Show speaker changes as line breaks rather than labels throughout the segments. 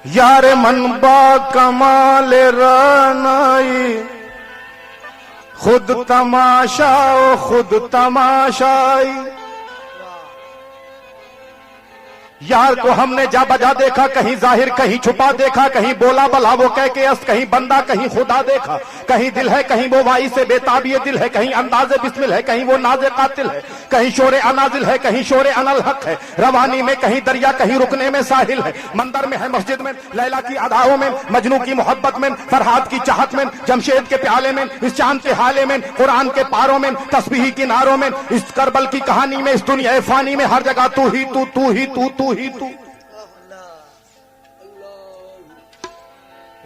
यार मन बा कमाल रनाई, खुद तमाशा खुद तमाशाई। यार को हमने जा बजा देखा, कहीं जाहिर कहीं छुपा देखा, कहीं बोला भला वो कह के अस, कहीं बंदा कहीं खुदा देखा। कहीं दिल है कहीं वो वाई से बेताबिये दिल है, कहीं अंदाजे बिस्मिल है कहीं वो नाजे कातिल है। कहीं शोरे अनाजिल है कहीं शोरे अनल हक है। रवानी में कहीं दरिया कहीं रुकने में साहिल है। मंदिर में है मस्जिद में, लैला की अदाओं में, मजनू की मोहब्बत में, फरहाद की चाहत में, जमशेद के प्याले में, इस चांद के हाले में, कुरान के पारों में, तस्बीह की नारों में, इस करबल की कहानी में, इस दुनिया फानी में, हर जगह तू ही तू, तू ही तू, तू ही तू।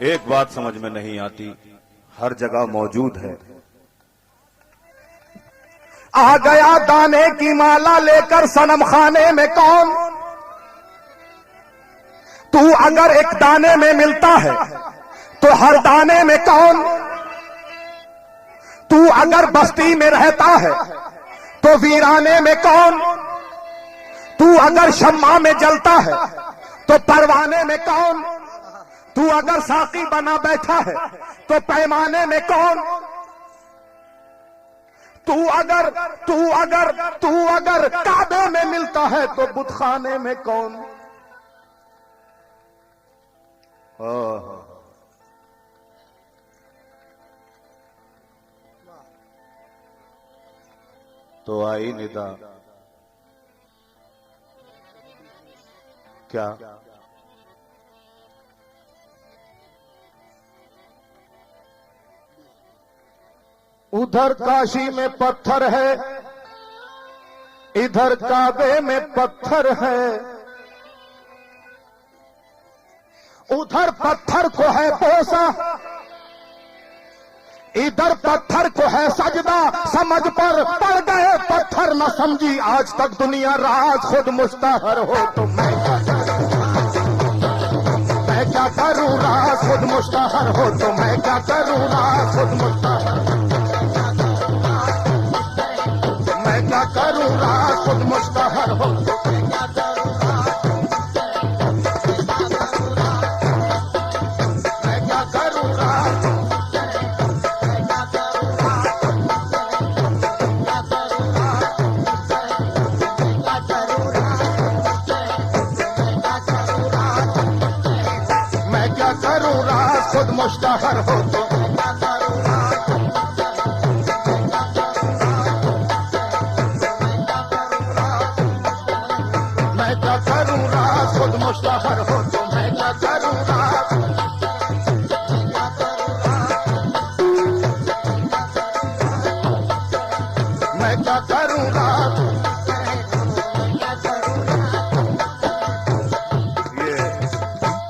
एक बात समझ में नहीं आती, हर जगह मौजूद है।
आ गया दाने की माला लेकर सनम खाने में कौन, तू अगर एक दाने में मिलता है तो हर दाने में कौन। तू अगर बस्ती में रहता है तो वीराने में कौन। तू अगर शम्मा में जलता है तो परवाने में कौन। तू अगर साकी बना बैठा है तो पैमाने में कौन। तू अगर काबे में मिलता है तो बुतखाने में कौन।
तो आई निदा क्या
उधर काशी में पत्थर है, इधर काबे में पत्थर है। उधर पत्थर को है पोसा, इधर पत्थर को है सजदा। समझ पर पड़ गए पत्थर न समझी आज तक दुनिया, राज खुद मुश्तहर हो तो मैं क्या करूं। राज खुद मुश्तहर हो तो मैं क्या करूं। राज खुद मुश्तहर मैं क्या करूं। राज खुद मुश्तहर हो मैं क्या करूं। राज खुद मुश्तहर हो तो मैं क्या करूं। राज खुद मुश्तहर हो तो मैं क्या करूं। राज मैं क्या करूं। राज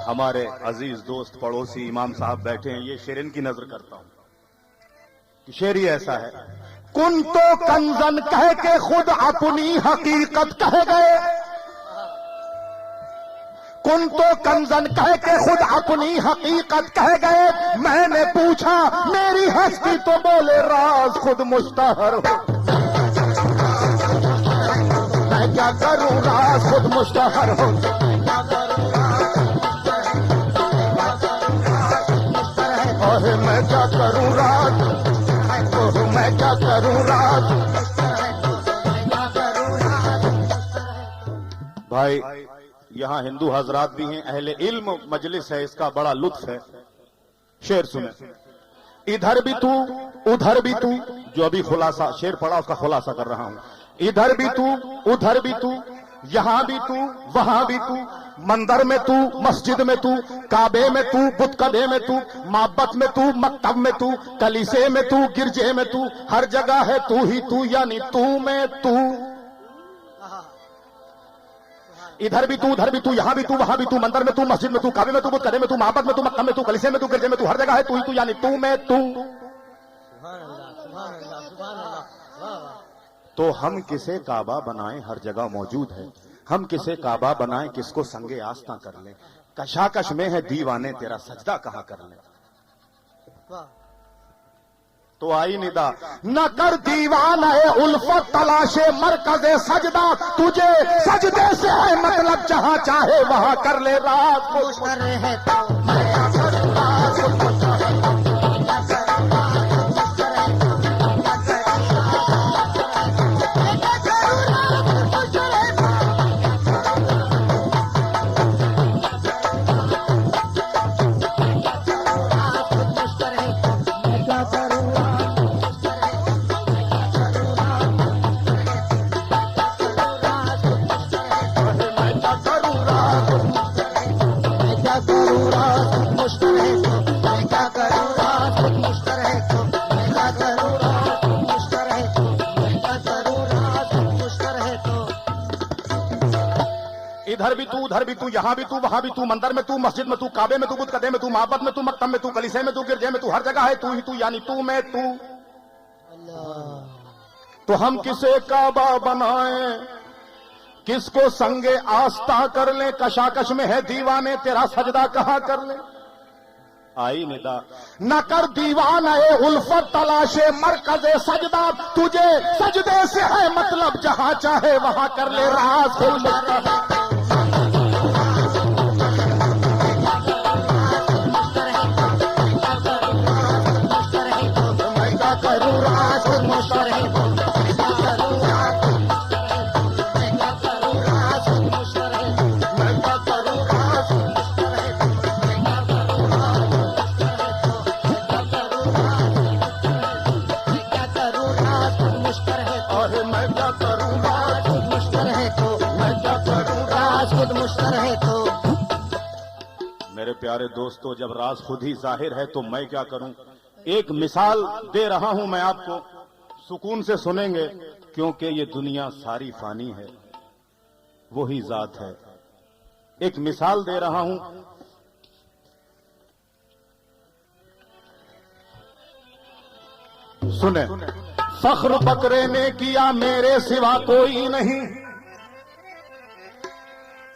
हमारे अजीज दोस्त पड़ोसी इमाम साहब बैठे हैं, ये शेर इनकी नजर करता हूं कि शेर ही ऐसा है।
कुन तो कंजन कह के खुद अपनी हकीकत कह गए। कुन तो कंजन कह के खुद अपनी हकीकत कह गए। मैंने पूछा मेरी हस्ती तो बोले राज खुद मुश्तहर हो। मैं क्या करूं। राज खुद मुश्तहर हो और मैं क्या करूं। राज मैं क्या करूं। राज
भाई यहाँ हिंदू हजरात भी हैं, अहले इल्म मजलिस है, इसका बड़ा लुत्फ है। शेर सुने।
इधर भी तू उधर भी तू,
जो अभी खुलासा शेर पढ़ा उसका खुलासा कर रहा हूं।
इधर भी तू उधर भी तू, यहां भी तू वहां भी तू, मंदिर में तू मस्जिद में तू, काबे में तू बुतकदे में तू, माबत में तू मक्तब में तू, कलीसे में तू गिरजे में तू, हर जगह है तू ही तू, यानी तू में तू। इधर भी तू उधर भी तू, यहां भी तू वहां भी तू, मंदिर में तू मस्जिद में तू, काबे में तू बुतकदे में तू, माबत में तू मक्तब में तू, कलीसे में तू गिरजे में तू, हर जगह है तू ही तू, यानी तू में तू।
तो हम किसे काबा बनाएं, हर जगह मौजूद है। हम किसे काबा बनाएं, किसको संगे आस्था कर लें। कशाकश में है दीवाने, तेरा सजदा कहां कर लें। तो आई निदा,
न कर दीवाना है उल्फत तलाशे मरकज़े सजदा, तुझे सजदे से है मतलब जहां चाहे वहां कर ले रात मुश्किल है इधर भी तू उधर भी तू यहां भी तू वहां भी तू मंदिर में तू मस्जिद में तू काबे में तू बुत कदे में तू मोहब्बत में तू मक्तब में तू कलीसे में तू गिरजे में तू हर जगह है तू ही तू यानी तू मैं तू। तो हम किसे काबा बनाएं किसको संगे आस्था कर ले, कशाकश में है दीवाने तेरा सजदा कहां कर ले।
आई निदा,
न कर दीवाना है उल्फत तलाशे मरकज़े सजदा, तुझे सजदे से है मतलब जहां चाहे वहां कर ले राज
मेरे प्यारे दोस्तों, जब राज खुद ही जाहिर है तो मैं क्या करूं। एक मिसाल दे रहा हूं मैं आपको, सुकून से सुनेंगे क्योंकि ये दुनिया सारी फानी है, वही जात है। एक मिसाल दे रहा हूं,
सुने। फख्र बकरे ने किया मेरे सिवा कोई नहीं,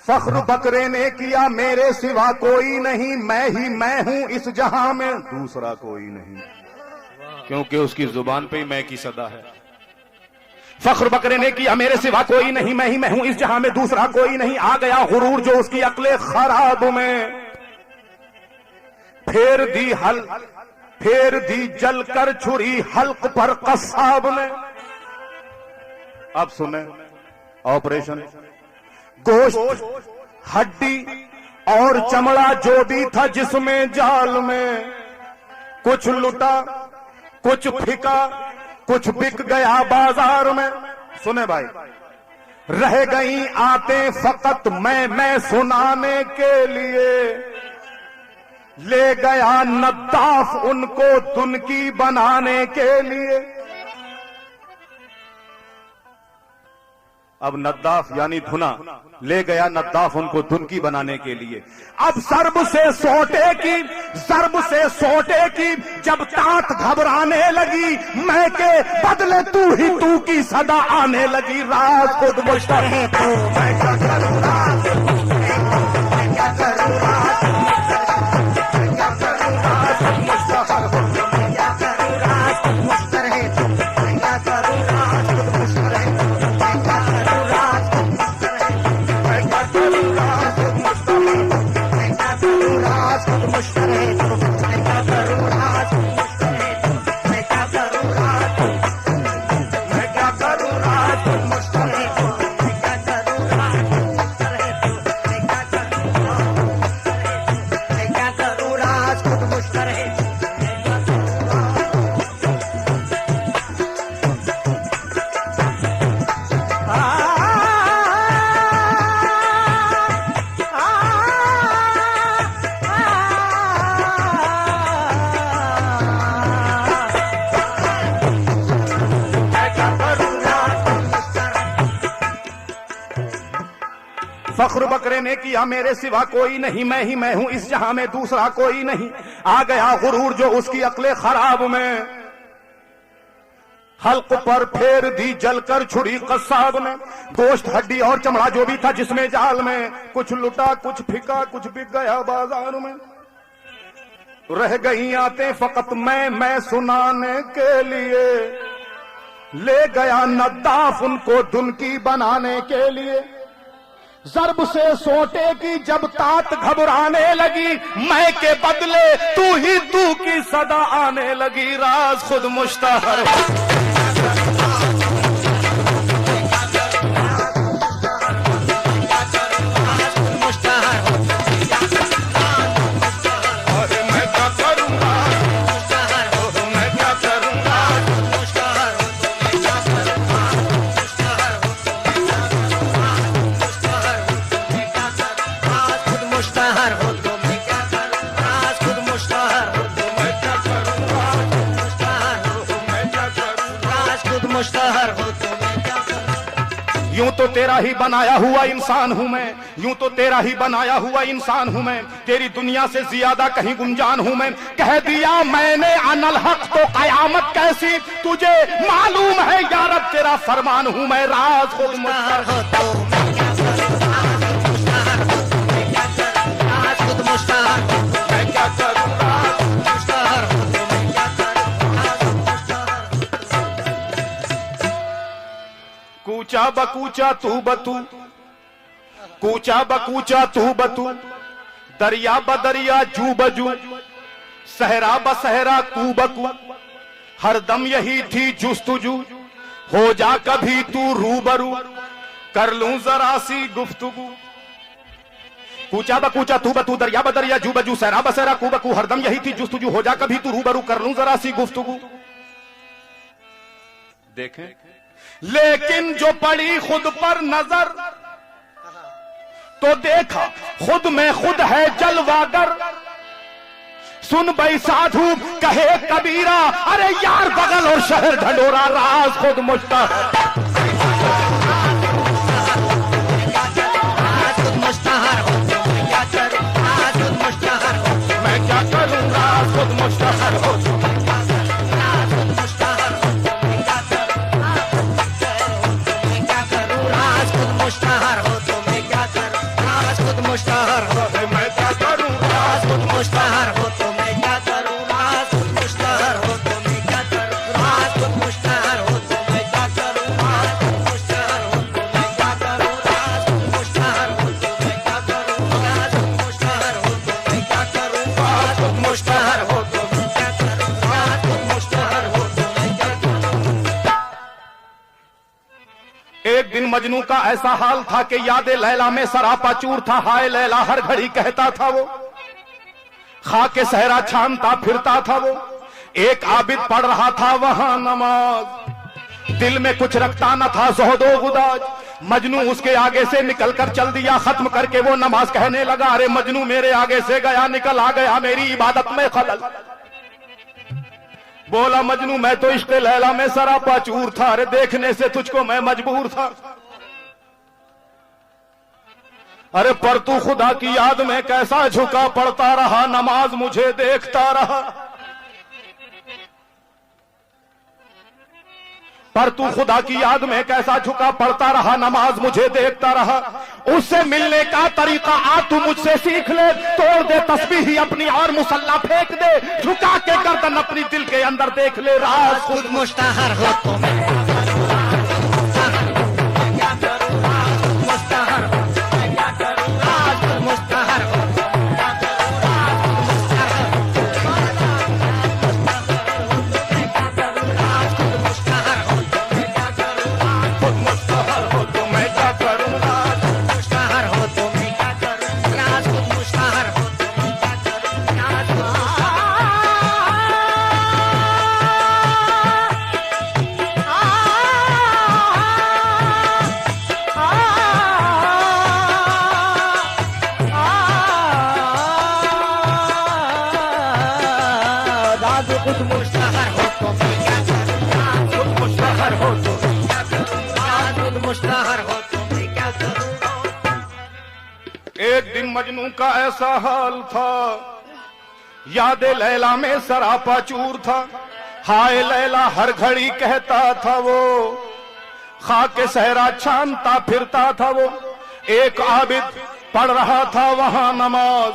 फख्र बकरे ने किया मेरे सिवा कोई नहीं, मैं ही मैं हूं इस जहां में दूसरा कोई नहीं, क्योंकि उसकी जुबान पे ही मैं की सदा है। फख्र बकरे ने किया मेरे सिवा कोई नहीं, मैं ही मैं हूं इस जहां में दूसरा कोई नहीं, आ गया गुरूर जो उसकी अक्ले खराब में, फेर दी जलकर छुरी हल्क पर कसाब ने। अब सुने, ऑपरेशन गोश्त हड्डी और चमड़ा जो भी था जिसमें जाल में, कुछ लुटा कुछ फिका कुछ बिक गया बाजार में। सुने भाई, रह गई आते फकत मैं सुनाने के लिए, ले गया नद्दाफ उनको दुनकी बनाने के लिए। अब नद्दाफ यानी धुना, ले गया नद्दाफ उनको धुनकी बनाने के लिए। अब सर्ब से सोटे की जब तात घबराने लगी, मैं के बदले तू ही तू की सदा आने लगी। राज खुद मुश्तर है तो मैं क्या करूं, राज मैं क्या करूं, राज क्या करूं, राज मुश्तर है, क्या करूं, राज मुश्तर है, क्या करूं, राज मुश्तर है, मुश्किल है तो मैं क्या करूं, राज मुश्किल है तो मैं क्या करूं, राज मैं क्या करूं, राज मुश्किल है तो मैं क्या करूं, राज मुश्किल है तो मैं क्या करूं, मैं क्या करूं, राज खुद मुश्किल है। फख्र बकरे ने किया मेरे सिवा कोई नहीं, मैं ही मैं हूं इस जहां में दूसरा कोई नहीं। आ गया गुरूर जो उसकी अक्ले खराब में, हल्क पर फेर दी जलकर छुड़ी कसाब ने। गोश्त हड्डी और चमड़ा जो भी था जिसमें जाल में, कुछ लुटा कुछ फिका कुछ बिक गया बाजार में। रह गई आते फकत मैं सुनाने के लिए, ले गया नद्दाफ उनको दुनकी बनाने के लिए। जर्ब से सोटे की जब तात घबराने लगी, मैं के बदले तू ही तू की सदा आने लगी। राज खुद मुश्तहर यूं तो तेरा ही बनाया हुआ इंसान हूं मैं, यूं तो तेरा ही बनाया हुआ इंसान हूं मैं, तेरी दुनिया से ज्यादा कहीं गुंजान हूं मैं। कह दिया मैंने अनल हक तो कयामत कैसी, तुझे मालूम है यारब तेरा फरमान हूं मैं। राज खुद मुश्तहर हो तो मैं क्या करूं, कूचा बकूचा तू बतू, कूचा बकूचा तू बतू, दरिया बदरिया जू बजू, सहरा बसहरा कू बकू, हरदम यही थी जुस्तुजू, हो जा कभी तू रूबरू, कर लूं जरा सी गुफ्तगू। कूचा बकूचा तू बतू, दरिया बदरिया जू बजू, सहरा बसहरा कू बकू, हरदम यही थी जुस्तुजू, हो जा कभी तू रूबरू, कर लूं जरा सी गुफ्तगू। देखें लेकिन जो पड़ी खुद पर नजर, तो देखा खुद में खुद है जलवागर। सुन भाई साधु कहे कबीरा, अरे यार बगल और शहर ढंडोरा। राज खुद मुश्तहर मैं क्या करूं, राज खुद मुश्तहर हो मजनू का ऐसा हाल था कि यादे लैला में सरापा चूर था। हाय लैला हर घड़ी कहता था वो, खाके सहरा छानता फिरता था वो। एक आबिद पढ़ रहा था वहां नमाज, दिल में कुछ रखता न था ज़ुहदो गुदाज। मजनू उसके आगे से निकलकर चल दिया, खत्म करके वो नमाज कहने लगा, अरे मजनू मेरे आगे से गया, निकल आ गया मेरी इबादत में खलल। बोला मजनू मैं तो इश्क़ लैला में सरापा चूर था, अरे देखने से तुझको मैं मजबूर था। अरे पर तू खुदा की याद में कैसा झुका पड़ता रहा, नमाज मुझे देखता रहा। पर तू खुदा की याद में कैसा झुका पड़ता रहा, नमाज मुझे देखता रहा। उससे मिलने का तरीका आ तू मुझसे सीख ले, तोड़ दे तस्बीह ही अपनी और मुसल्ला फेंक दे, झुका के गर्दन अपनी दिल के अंदर देख ले। राज खुद मुश्तहर हो तो एक दिन मजनू का ऐसा हाल था, यादे लैला में सरापा चूर था। हाय लैला हर घड़ी कहता था वो, खाके सहरा छानता फिरता था वो। एक आबिद पढ़ रहा था वहां नमाज,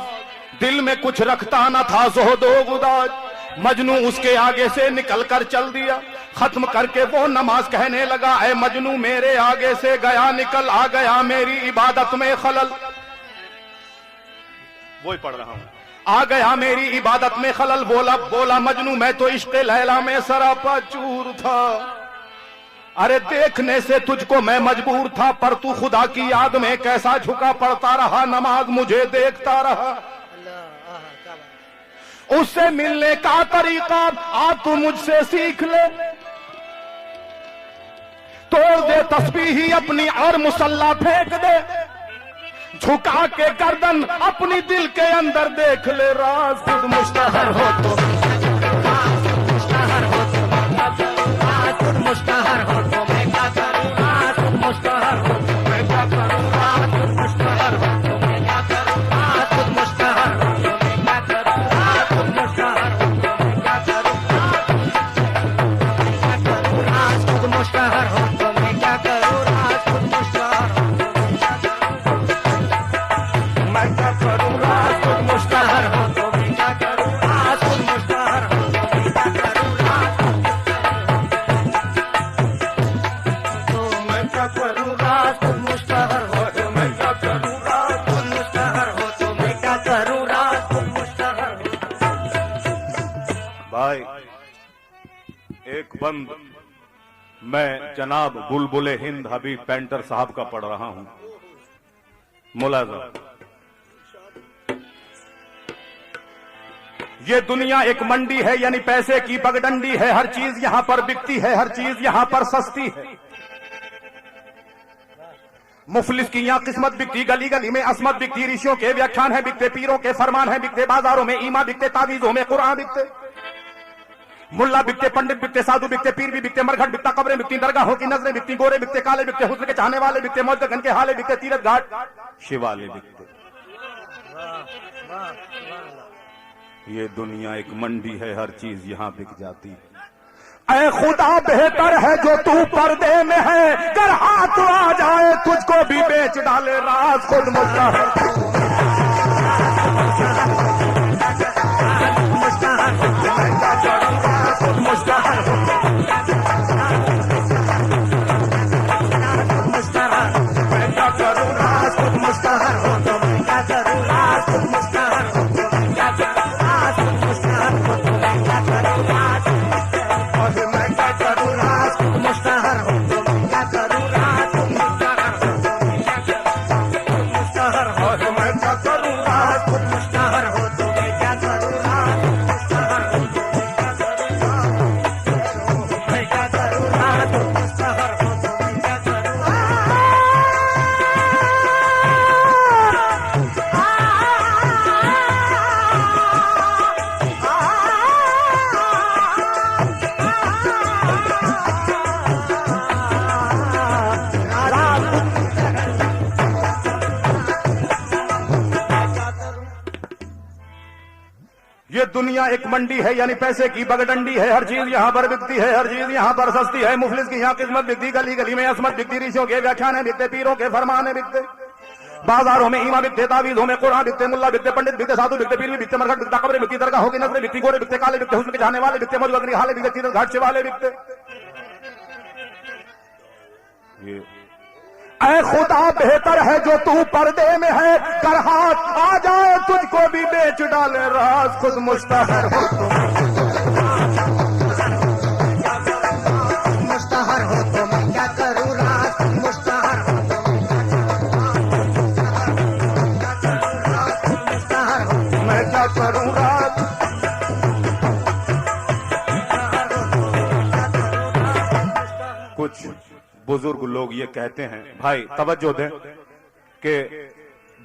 दिल में कुछ रखता न था ज़ुहदो गुदाज, मजनू उसके आगे से निकल कर चल दिया। खत्म करके वो नमाज कहने लगा, ऐ मजनू मेरे आगे से गया निकल, आ गया मेरी इबादत में खलल। वही पढ़ रहा हूं, आ गया मेरी इबादत में खलल। बोला मजनू मैं तो इश्क़ लैला में सरापा चूर था। अरे देखने से तुझको मैं मजबूर था, पर तू खुदा की याद में कैसा झुका पड़ता रहा, नमाज मुझे देखता रहा। उससे मिलने का तरीका आप तू मुझसे सीख ले, तोड़ दे तस्बीह ही अपनी और मुसल्ला फेंक दे, झुका के गर्दन अपनी दिल के अंदर देख ले, राज खुद मुश्तहर हो तो मुश्तहर हो तो मुश्तहर हो तो मैं क्या करूं, राज खुद मुश्तहर हो तो मैं क्या करूं, राज खुद मुश्तहर हो तो मैं क्या करूं, राज खुद मुश्तहर हो तो मैं क्या करूं, राज खुद मुश्तहर हो तो मैं क्या करूं, राज खुद मुश्तहर हो तो मैं क्या करूं, राज खुद मुश्तहर हो मैं क्या करूं, राज खुद मुश्तहर हो तो मैं क्या करूं, राज खुद मुश्तहर हो तो मैं क्या करूं, तो मैं क्या करूं, राज खुद मुश्तहर हो तो मैं क्या करूं, राज खुद मुश्तहर हो तो मैं क्या करूं, राज खुद मुश्तहर हो। भाई एक बंद मैं जनाब बुलबुले हिंद हबीब पेंटर साहब का पढ़ रहा हूं, मुलाज़ा। ये दुनिया एक मंडी है, यानी पैसे की पगडंडी है, हर चीज यहां पर बिकती है, हर चीज यहां पर सस्ती है। मुफलिस की यहाँ किस्मत बिकती, गली गली में असमत बिकती, ऋषियों के व्याख्यान है बिकते, पीरों के फरमान है बिकते, बाजारों में ईमा बिकते, तावीजों में कुरान बिकते, मुल्ला बिकते, पंडित बिकते, साधु बिकते, पीर भी बिकते, मरघट बिकता, कब्रें बिकती, दरगाहों की नजरें बिकती, गोरे बिकते, काले बिकते, हुस्न के चाहने वाले बिकते, मौजगन के हाले बिकते, तीरथ घाट शिवाले बिकते। ये दुनिया एक मंडी है, हर चीज यहाँ बिक जाती है। ऐ खुदा बेहतर है जो तू पर्दे में है, कर हाथ आ जाए तुझको भी बेच डाले, राज खुद मुश्तहर ये दुनिया एक मंडी है, यानी पैसे की बगडंडी है, हर चीज यहाँ पर बिकती है, हर चीज यहाँ पर सस्ती है। मुफलिस की यहाँ किस्मत बिकती, गली गली में असमत बिकती, ऋषियों के व्याख्यान है बिकते, पीरों के फरमान है बिकते, बाजारों में ईमा बिकते, तावीजों में कुरान बिकते, मुल्ला बिकते, पंडित बिकते, साधु बिकते, पीर भी बिकते, मरघट बिकता, कब्रें बिकती, दरगाहों की नजरें बिकती, गोरे बिकते, काले बिकते, हुस्न के चाहने वाले बिकते, मौजगन के हाले बिकते, तीरथ घाट शिवाले बिकते। ऐ खुदा बेहतर है जो तू पर्दे में है, कर हाथ आ जाए तुझको भी बेच डाले, राज खुद मुश्तहर हो तो मुश्तहर हो तो मैं क्या करूं, राज खुद मुश्तहर हो तो मैं क्या करूं, राज कुछ बुजुर्ग लोग ये कहते हैं, भाई तवज्जो दें, कि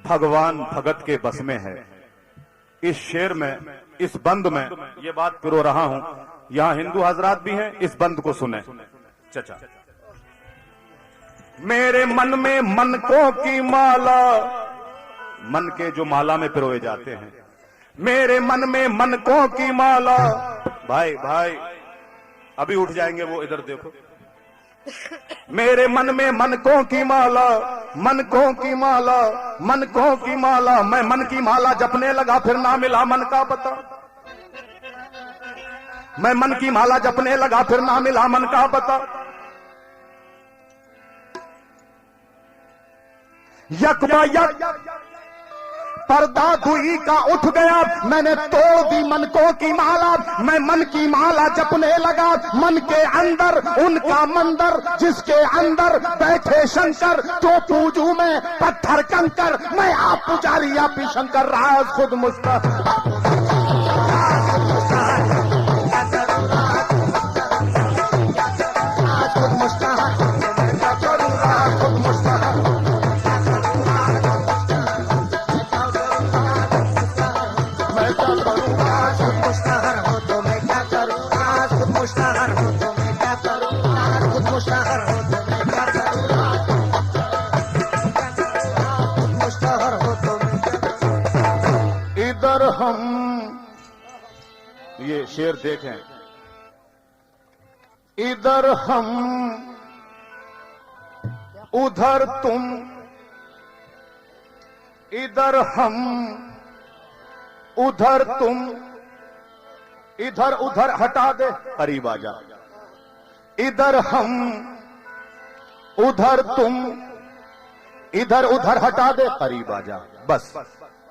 भगवान भगत के बस में है। इस शेर में, इस बंद में ये बात पिरो रहा हूं, यहां हिंदू हजरात भी हैं, इस बंद को सुने। चचा, मेरे मन में मनकों की माला, मन के जो माला में पिरोए जाते हैं, मेरे मन में मनकों की माला। भाई भाई अभी उठ जाएंगे वो, इधर देखो, मेरे मन में मनकों की माला, मनकों की माला, मनकों की माला, मैं मन की माला जपने लगा फिर ना मिला मन का पता। मैं मन की माला जपने लगा फिर ना मिला मन का पता। यकबा यक पर्दा दुई का उठ गया, मैंने तोड़ दी मनकों की माला। मैं मन की माला जपने लगा, मन के अंदर उनका मंदिर जिसके अंदर बैठे शंकर। तो पूजू मैं पत्थर कंकर, मैं आप पुजारी आप ही शंकर। राज खुद मुस्ताहर हम।
ये शेर देखें,
इधर हम उधर तुम, इधर हम उधर तुम, इधर उधर हटा दे
करीब आ जा।
इधर हम उधर तुम, इधर उधर हटा दे
करीब आ जा।
बस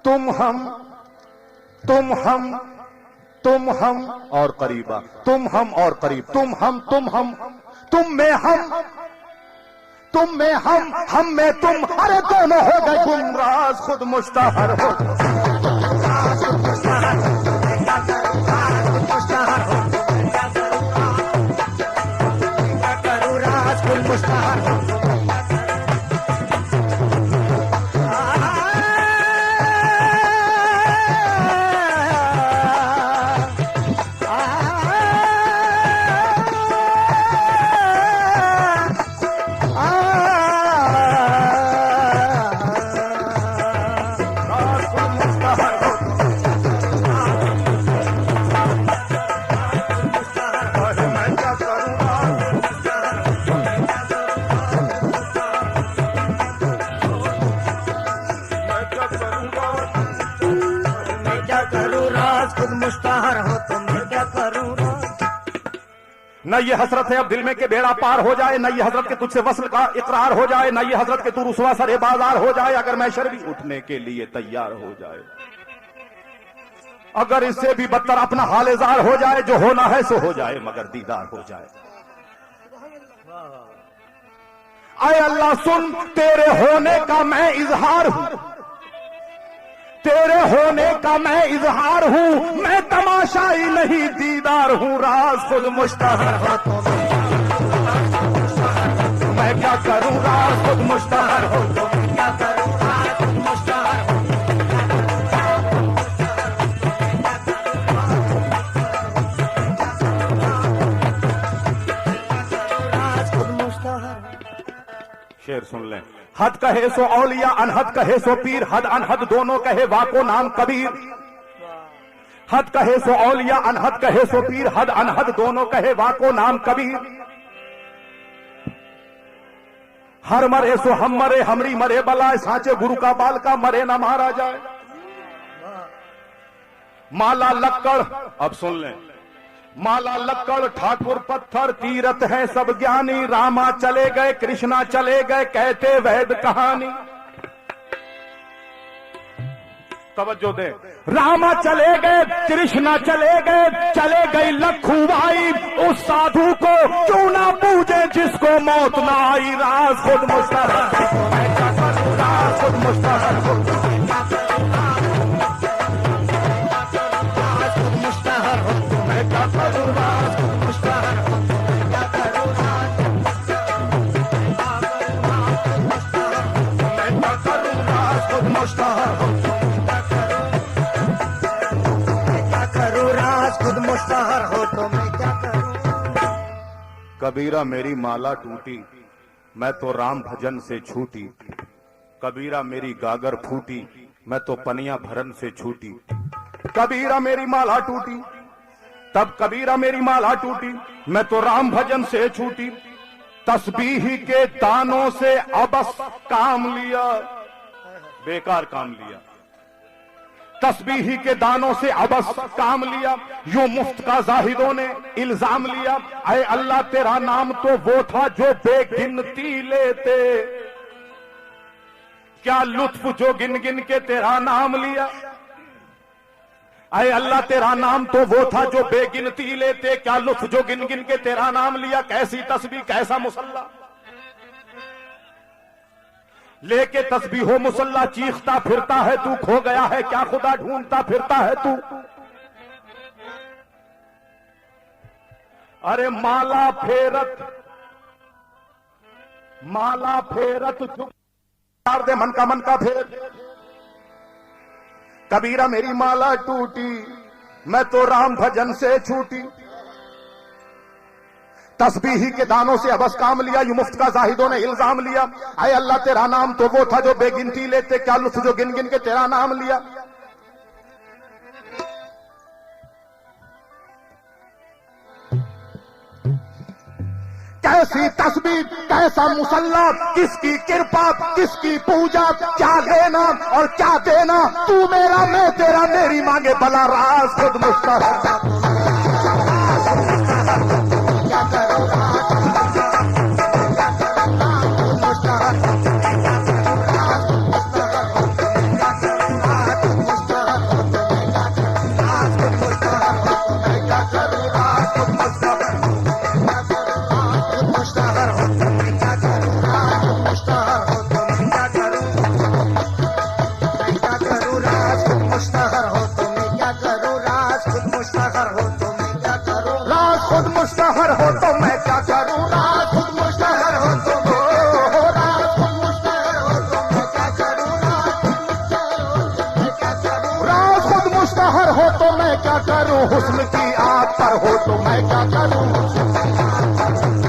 तुम हम, तुम हम, तुम हम और करीबा, तुम हम और करीब, तुम हम, तुम हम, तुम में हम, तुम में हम में तुम, अरे दोनों हो गए गुम। राज खुद मुस्ताहर हो, राज खुद मुस्ताहर हो। न ये हसरत है अब दिल में के बेड़ा पार हो जाए, न ये हजरत के तुझसे वस्ल का इकरार हो जाए, न ये हजरत के तू रुसवा सरे बाजार हो जाए। अगर मैं शर्मी उठने के लिए तैयार हो जाए, अगर इससे भी बदतर अपना हालेजार हो जाए, जो होना है सो हो जाए मगर दीदार हो जाए। आए अल्लाह सुन, तेरे होने का मैं इजहार हूं, तेरे होने का मैं इजहार हूं, मैं तमाशाई नहीं दीदार हूं। राज खुद मुश्तहर हो तो मैं क्या करूं, राज खुद मुश्तहर हो तो मैं क्या करूं, राज खुद मुश्तहर हो। राज खुद मुश्तहर। शेर सुन लें। हद कहे सो औलिया, अनहद कहे सो पीर, हद अनहद दोनों कहे वाको नाम कबीर। हद कहे सो औलिया, अनहद कहे सो पीर, हद अनहद दोनों कहे वाको नाम कबीर। हर मरे सो हम मरे, हमरी मरे बलाए, सांचे गुरु का बाल का मरे ना मारा जाए। माला लक्कड़, अब सुन लें। माला लक्कड़ ठाकुर पत्थर, तीरथ है सब ज्ञानी। रामा चले गए कृष्णा चले गए, कहते वैद कहानी। तवज्जो दे। रामा चले गए कृष्णा चले गए, चले गई लखू भाई। उस साधु को क्यों ना पूजे जिसको मौत ना आई। राज खुद मुस्तहर, राज खुद मुस्तहर, हो तो मैं क्या करूं। कबीरा मेरी माला टूटी, मैं तो राम भजन से छूटी। कबीरा मेरी गागर फूटी, मैं तो पनिया भरन से छूटी। कबीरा मेरी माला टूटी, तब कबीरा मेरी माला टूटी, मैं तो राम भजन से छूटी। तस्बीह के दानों से अबस काम लिया, बेकार काम लिया। तस्बीह के दानों से अबस काम लिया, यूं मुफ्त का जाहिदों ने इल्जाम लिया। ऐ अल्लाह तेरा नाम तो वो था जो बेगिनती लेते, क्या लुत्फ जो गिन गिन के तेरा नाम लिया। ऐ अल्लाह तेरा नाम तो वो था जो बेगिनती लेते, क्या लुत्फ जो गिन गिन के तेरा नाम लिया। कैसी तस्बीह कैसा मुसल्ला, लेके तस्बीह हो मुसल्ला चीखता फिरता है तू, खो गया है क्या खुदा ढूंढता फिरता है तू। अरे माला फेरत झुक दे मन का फेर। कबीरा मेरी माला टूटी, मैं तो राम भजन से छूटी। तस्बीह के दानों से अबस काम लिया, यूं मुफ्त का जाहिदों ने इल्जाम लिया। ऐ अल्लाह तेरा नाम तो वो था जो बेगिनती लेते, क्या लुत्फ जो गिन गिन के तेरा नाम लिया। कैसी तस्बीह कैसा मुसल्ला, किसकी कृपा किसकी पूजा, क्या लेना और क्या देना। तू मेरा मैं तेरा, मेरी मांगे भला राज खुद मुस्तहर। मुश्तहर हो तो मैं क्या करूं, राज खुद मुश्तहर हो तो राज खुद मुश्तहर हो तो मैं क्या करूं, राज खुद मुश्तहर हो तो मैं क्या करूं। हुस्न की आग पर हो तो मैं क्या करूं,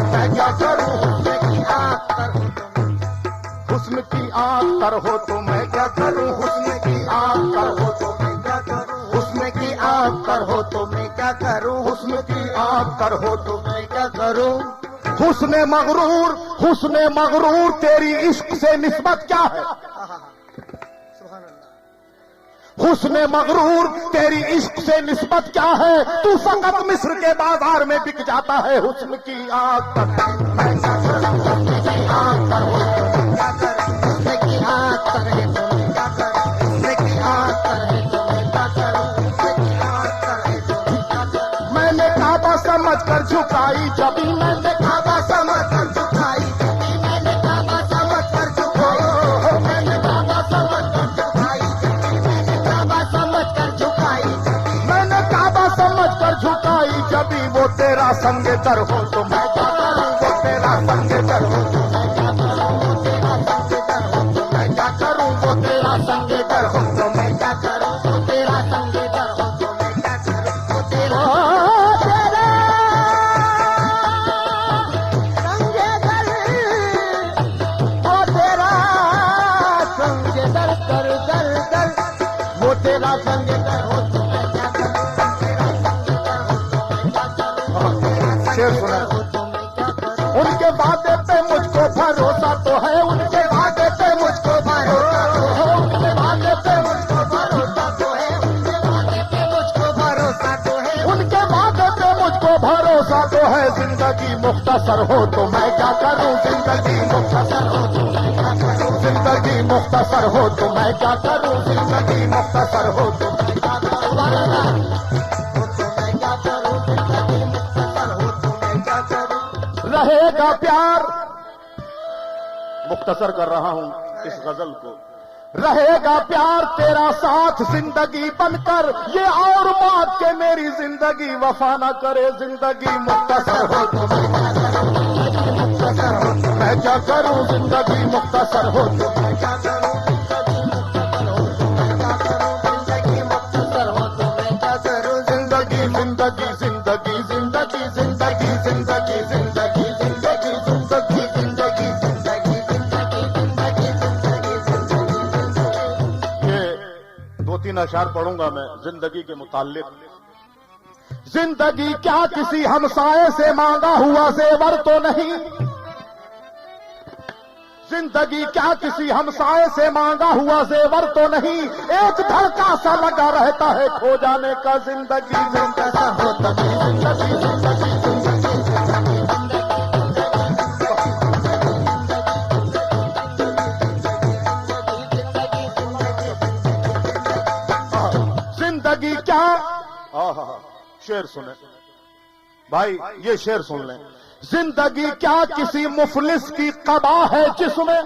मैं क्या करूं। हुस्न की आग पर हो तो हुस्न की आग पर हो तो मैं क्या करूं, हुस्न की आग पर हो तो मैं क्या करूं, हुस्न की आग पर हो तो मैं क्या करूं, हुस्न की आग पर हो तो मैं क्या करूं। हुस्न मगरूर तेरी इश्क से निस्बत क्या है। हुस्न मगरूर तेरी इश्क से निस्बत क्या है। तू फकत मिस्र के बाजार में बिक जाता है। हुस्न की आग पर मैं क्या करूं, हुस्न की आग पर हो तो मैं क्या करूं, हुस्न की आग पर है तो मैं क्या करूं, हुस्न की आग पर है तो मैं क्या करूं, हुस्न की आग पर है तो मैं क्या करूं। मैंने काबा समझ कर झुकाई जब मैंने काबा समझ कर झुकाई, मैंने काबा समझ कर झुकाई, मैंने काबा समझ कर झुकाई, मैंने काबा समझ कर झुकाई, मैंने काबा समझ कर झुकाई। जब वो तेरा संग दर हो तो मैं क्या करूं, वो तेरा संग दर हो तो मैं क्या करूं, वो तेरा संग दर हो तो मैं क्या करूं, वो तेरा संग दर हो तो मैं क्या करूं, वो तेरा संग दर हो तो मैं क्या करूं, वो तेरा उनके वादे पे मुझको भरोसा तो है, उनके वादे पे मुझको भरोसा तो है, उनके वादे पे मुझको भरोसा तो है, उनके वादे पे मुझको भरोसा तो है, उनके वादे पे मुझको भरोसा तो है। जिंदगी मुख्तसर हो तो मैं क्या करूं, जिंदगी मुख्तसर हो तो मैं क्या करूं, जिंदगी मुख्तसर हो तो मैं क्या करूं, जिंदगी मुख्तसर हो तो मैं क्या करूं, रहेगा प्यार। मुख्तसर कर रहा हूं इस गजल को। रहेगा प्यार तेरा साथ जिंदगी बनकर, ये और बात के मेरी जिंदगी वफा न करे। जिंदगी मुख्तसर हो तो मैं क्या करूं, मुख्तसर हो तो मैं क्या करूं, जिंदगी मुख्तसर हो तो मैं क्या करूं, जिंदगी मुख्तसर हो तो मैं क्या करूं, जिंदगी जिंदगी जिंदगी जिंदगी जिंदगी जिंदगी जिंदगी जिंदगी जिंदगी जिंदगी जिंदगी जिंदगी जिंदगी। ये 2-3 अशार पढ़ूंगा मैं जिंदगी के मुताल्लिक। जिंदगी क्या किसी हमसाए से मांगा हुआ जेवर तो नहीं, जिंदगी क्या किसी हमसाए से मांगा हुआ जेवर तो नहीं, एक धड़का सा लगा रहता है खो जाने का। जिंदगी कैसा होता जिंदगी क्या। शेर सुने भाई, ये शेर सुन लें। जिंदगी क्या किसी मुफलिस की कबा है जिसमें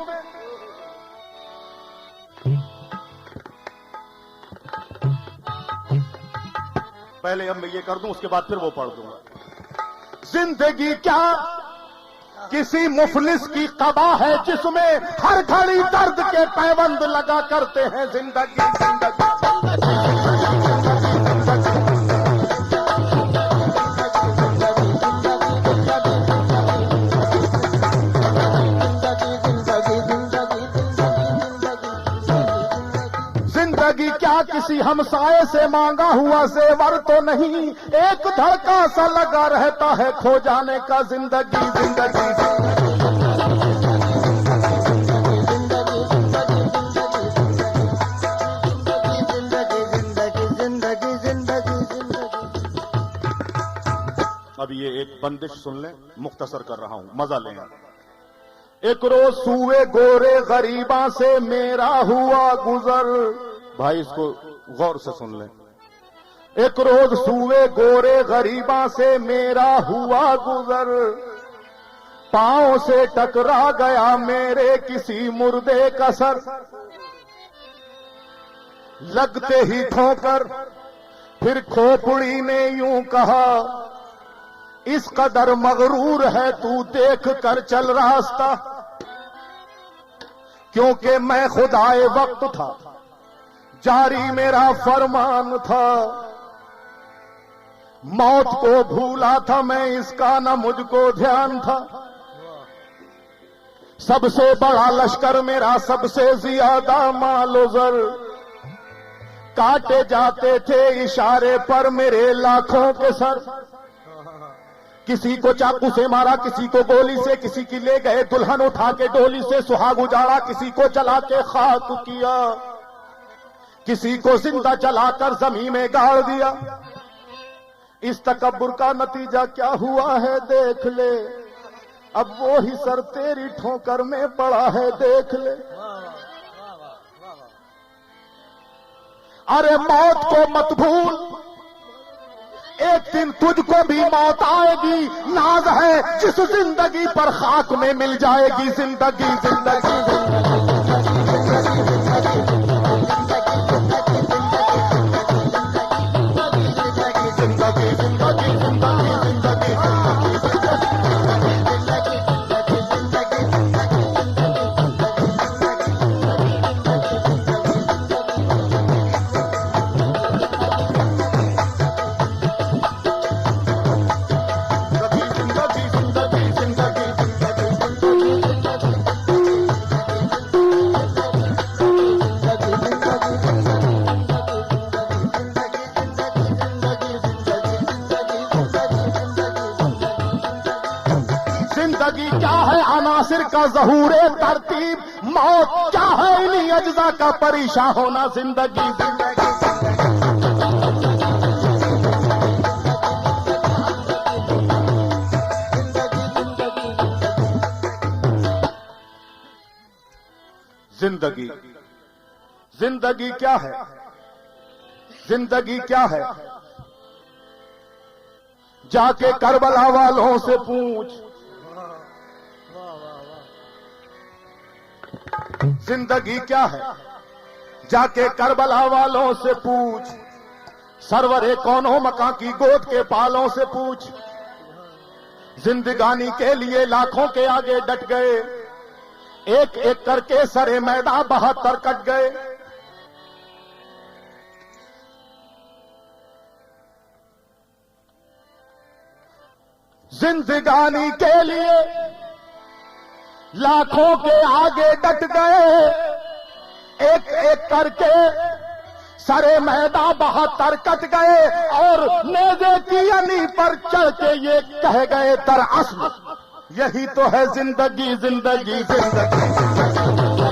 पहले अब मैं ये कर दूं, उसके बाद फिर वो पढ़ दूंगा। जिंदगी क्या किसी मुफलिस की कबा है जिसमें हर घड़ी दर्द के पैबंद लगा करते हैं। जिंदगी जिंदगी क्या किसी हमसाए से मांगा हुआ जेवर तो नहीं, एक धड़का सा लगा रहता है खो जाने का। जिंदगी जिंदगी अब ये एक बंदिश सुन लें, मुख्तसर कर रहा हूं, मजा लें। एक रोज सूए गोरे गरीबा से मेरा हुआ गुजर। भाई इसको गौर से सुन लें। एक रोज सूए गोरे गरीबा से मेरा हुआ गुजर, पांव से टकरा गया मेरे किसी मुर्दे का सर। लगते ही ठोकर फिर खोपड़ी ने यूं कहा, इस कदर मगरूर है तू देख कर चल रास्ता। क्योंकि मैं खुदाए वक्त था, जारी मेरा फरमान था। मौत को भूला था मैं, इसका न मुझको ध्यान था। सबसे बड़ा लश्कर मेरा, सबसे ज्यादा मालो जर। काटे जाते थे इशारे पर मेरे लाखों के सर। किसी को चाकू से मारा, किसी को गोली से, किसी की ले गए दुल्हन उठा के डोली से। सुहाग उजाड़ा, किसी को जला के खाक किया, किसी को जिंदा जलाकर जमीन में गाड़ दिया। इस तकब्बुर का नतीजा क्या हुआ है देख ले, अब वो ही सर तेरी ठोकर में पड़ा है देख ले। अरे मौत को मत भूल, एक दिन तुझको भी मौत आएगी। नाज है जिस जिंदगी पर खाक में मिल जाएगी। जिंदगी जिंदगी क्या है अनासिर का ज़हूरे तरतीब, मौत क्या है इन्हीं अज्जा का परेशान होना। जिंदगी जिंदगी जिंदगी क्या है, जिंदगी क्या है, जाके करबला वालों से पूछ। जिंदगी क्या है, जाके करबला वालों से पूछ। सरवरे कौनो मकां की गोद के पालों से पूछ। जिंदगानी के लिए लाखों के आगे डट गए, एक एक करके सरे मैदान 72 कट गए। जिंदगानी के लिए लाखों के आगे डट गए, एक एक करके सरे मैदान 72 कट गए। और नेज़े की अनी पर चढ़ के ये कह गए दरअसल यही तो है जिंदगी जिंदगी जिंदगी।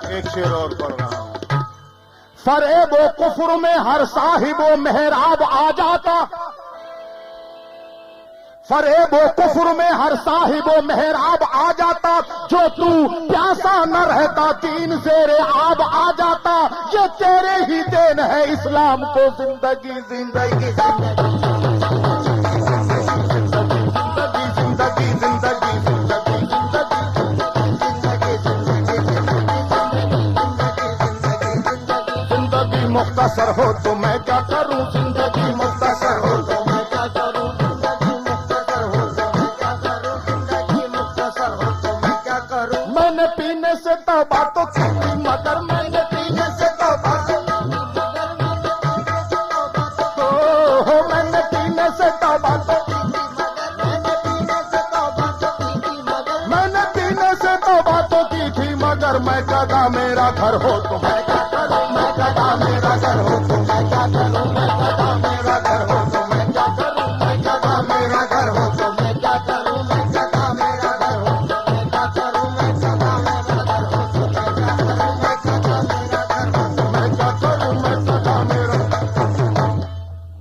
एक शेर और पढ़ रहा हूं।
फरेबो कुफ्र में हर साहिबो मेहराब आ जाता, फरेबो कुफ्र में हर साहिबो मेहराब आ जाता, जो तू प्यासा न रहता तीन ज़ेरे आब आ जाता। ये तेरे ही देन है इस्लाम को जिंदगी जिंदगी जिंदगी जिंदगी जिंदगी मुख्तसर हो तो मैं क्या करूं, जिंदगी मुख्तसर हो तो मैं क्या करूं, मैंने पीने से तौबा तो की मगर मैंने पीने से तौबा तो मैंने पीने से तौबा तो मैंने पीने से तौबा तो की थी मगर मैं कदा मेरा घर हो तो मैं क्या करूं, मैं कदा मेरा घर हो तो मैं क्या करूं, मैं कदा मेरा घर हो तो मैं क्या करूं, मैं कदा मेरा घर हो तो मैं क्या करूं, मैं कदा मेरा घर हो तो मैं क्या करूं, मैं कदा मेरा घर हो तो मैं क्या करूं, मैं कदा मेरा घर हो तो मैं क्या करूं, मैं कदा मेरा।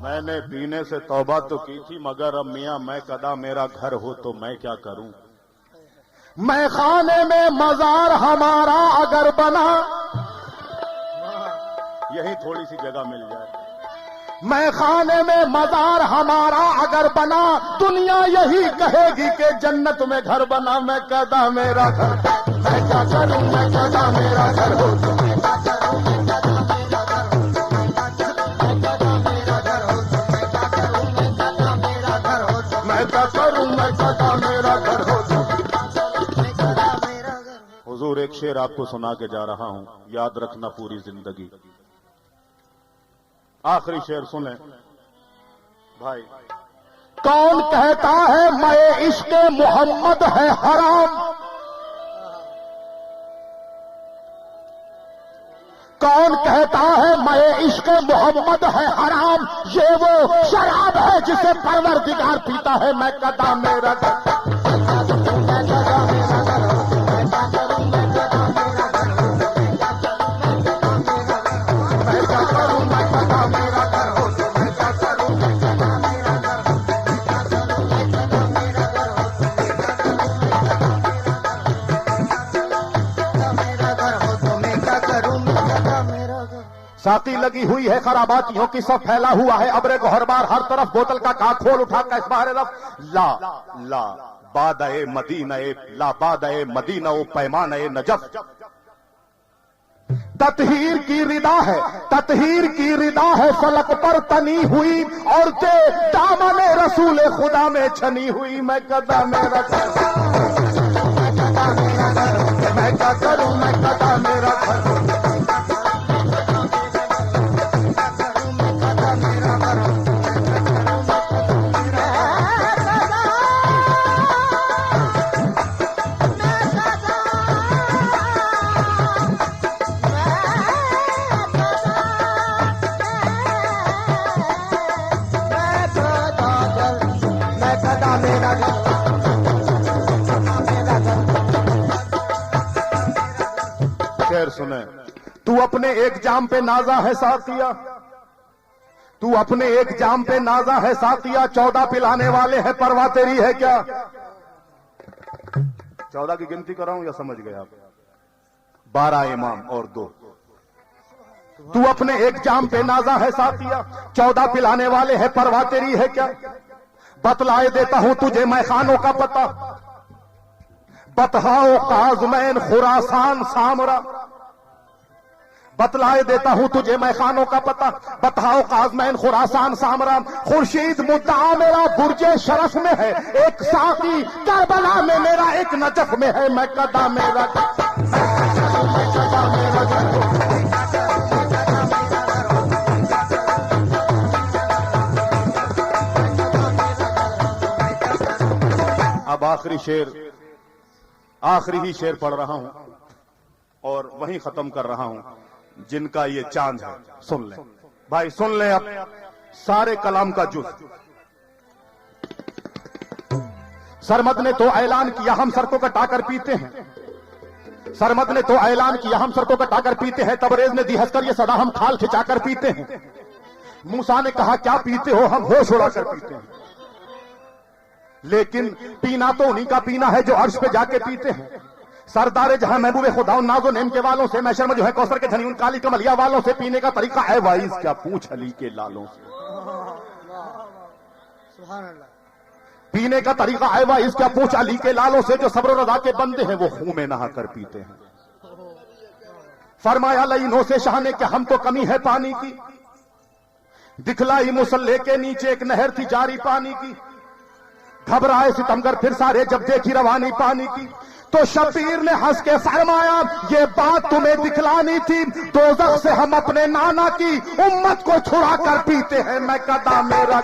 मैंने पीने से तौबा तो की थी मगर अब मियां मैं कदा मेरा घर हो तो मैं क्या करूं।
मैं खाने में मजार हमारा अगर बना,
यही थोड़ी सी जगह मिल जाए।
मैं खाने में मजार हमारा अगर बना, दुनिया यही कहेगी कि जन्नत में घर बना। मैं कदा मेरा घर, मैं क्या करूं, मैं कदा मेरा घर हो तो मैं क्या करूं, मैं कदा मेरा घर हो तो मैं क्या करूं, मैं कदा मेरा घर हो तो मैं क्या करूं, मैं कदा मेरा घर हो तो मैं क्या करूं, मैं कदा मेरा घर हो तो मैं कदा मेरा घर।
हुजूर एक शेर आपको सुना के जा रहा हूं, याद रखना पूरी जिंदगी। आखिरी शेर सुने भाई।
कौन कहता है मैं इश्क मोहम्मद है हराम, कौन कहता है मैं इश्क मोहम्मद है हराम। ये वो शराब है जिसे परवरदिगार पीता है। मैं कदा मेरा घर, मैं कदा मेरा घर हो तो मैं क्या करूं, मैं कदा मेरा घर हो तो मैं क्या करूं, मैं कदा मेरा घर हो तो मैं क्या करूं, मैं कदा मेरा घर हो तो मैं क्या करूं, मैं कदा मेरा घर हो तो मैं क्या करूं, मैं कदा मेरा घर हो तो मेरा घर हो तो मैं क्या करूं, मैं कदा मेरा घर। साथी लगी हुई है खराबातियों की, सब फैला हुआ है अब्रे गोहरबार, हर तरफ बोतल का काक खोल उठा का इस बाहर ला ला बादए मदीना ला बादए मदीना ओ पैमाने नजफ। ततहीर की रिदा है, ततहीर की रिदा है फलक पर तनी हुई, और ते दामने रसूल खुदा में छनी हुई। मैं कदा मेरा घर, मैं कदा मेरा घर हो तो मैं क्या करूं, मैं कदा मेरा घर हो तो मैं कदा मेरा घर हो तो
शेर सुने।
तू अपने एक जाम पे नाजा है साथिया, तू अपने एक जाम पे नाजा है साथिया, 14 पिलाने वाले हैं परवाह तेरी है क्या।
14 की गिनती कराऊं या समझ गए आप?
12 इमाम और 2। तू अपने एक जाम पे नाजा है साथिया, 14 पिलाने वाले हैं, परवाह तेरी है क्या? बतलाए देता हूं तुझे मैं खानों का पता, बतहाओ काज़मैन खुरासान सामरा। बतलाए देता हूं तुझे मैं खानों का पता, बताओ काज़मैन खुरासान सामरा। खुर्शीद मुद्दा मेरा बुर्जे शरफ में है, एक साकी करबला में मेरा, एक नजफ में है मैं कदा मेरा। अब आखिरी शेर, आखिरी ही शेर पढ़ रहा हूं और वहीं खत्म कर रहा हूं, जिनका ये चांद है। सुन ले भाई, सुन ले अब सारे कलाम का जुज़। सरमद ने तो ऐलान किया हम सर को कटाकर पीते हैं, सरमद ने तो ऐलान किया हम सर को कटाकर पीते हैं, तबरेज ने दी हंसकर ये सदा हम खाल खिंचाकर पीते हैं। मूसा ने कहा क्या पीते हो, हम होश उड़ाकर पीते हैं। लेकिन पीना तो उन्हीं का पीना है जो अर्श पे जाके पीते हैं। सरदार जहां महबूब खुदा नाजो नेम के वालों से, मैशर में जो है कौसर के धनी उन काली कमलिया वालों से पीने का तरीका है वाइज क्या पूछ अली के लालों से। पीने का तरीका है वाइज क्या पूछ अली के लालों से, जो सब्र रजा के बंदे हैं वो खून में नहा कर पीते हैं। फरमाया लईनों से शाह ने कि हम तो कमी है पानी की, दिखलाई मुसल्ले के नीचे एक नहर थी जारी पानी की। घबराए सितमगर फिर सारे जब देखी रवानी पानी की, तो शबीर ने हंस के फरमाया ये बात तुम्हें दिखलानी थी, दोज़ख से हम अपने नाना की उम्मत को छुड़ा कर पीते हैं मैं कदा मेरा।